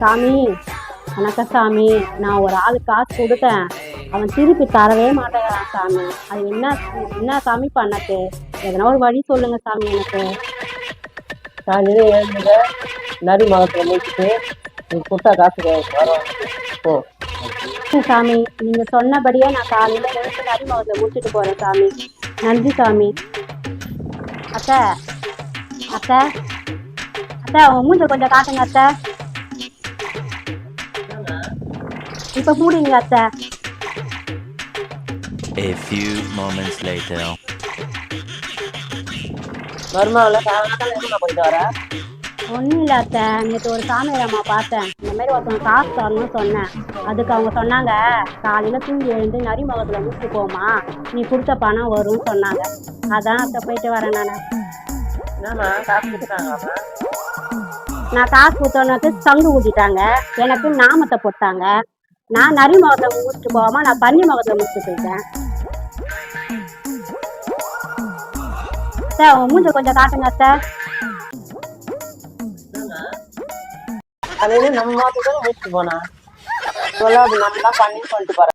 சாமி, வணக்கம் சாமி. நான் ஒரு ஆளு காசு கொடுத்தேன், அவன் திருப்பி தரவே மாட்டேங்கிறான் சாமி. அது என்ன சாமி பண்ணது? எதனா ஒரு வழி சொல்லுங்க சாமி எனக்கு. காலையில எழுந்துங்க, நரி மகத்தில் முடிச்சுட்டு நீ கொடுத்தா காசு வரும். ஓ சாமி, நீங்க சொன்னபடியே நான் காலையில எழுந்து நரி மகத்துல முடிச்சுட்டு போறேன் சாமி. நன்றி சாமி. அத்தை, அத்தை, அத்தை, உங்க மூஞ்ச கொஞ்சம் காட்டுங்க அத்தை. இப்ப மூடிங்க அத்தை. A few moments later. மருமகளை காலையில போயிட்டு வர. ஒன்றும் இல்லை அத்தை, நேற்று ஒரு சாமியாரம்மா பார்த்தேன். இந்த மாதிரி ஒருத்தவங்க காசு தரணும்னு சொன்னேன். அதுக்கு அவங்க சொன்னாங்க, காலையில் தூங்கி எழுந்து நரி முகத்தில் முடிச்சுட்டு போமா, நீ கொடுத்த பணம் வரும்னு சொன்னாங்க. அதான் அத்தை போயிட்டு வரேன் நான். என்னம்மா காசு கொடுத்துட்டாங்களாம்மா? நான் காசு கொடுத்தோன்னக்கு சங்கு ஊட்டிட்டாங்க, எனக்கு நாமத்தை போட்டாங்க. நான் நரி முகத்தில் முடிச்சுட்டு போகாம நான் பன்னி முகத்தில் முடிச்சுட்டு போயிட்டேன். அத்தை, அவங்க மூஞ்ச கொஞ்சம் காட்டுங்க அத்தை. காலையில நம்ம மாதத்துக்கு முடிச்சுட்டு போனா சொல்ல நம்ம தான் பண்ணி சொல்லிட்டு போறேன்.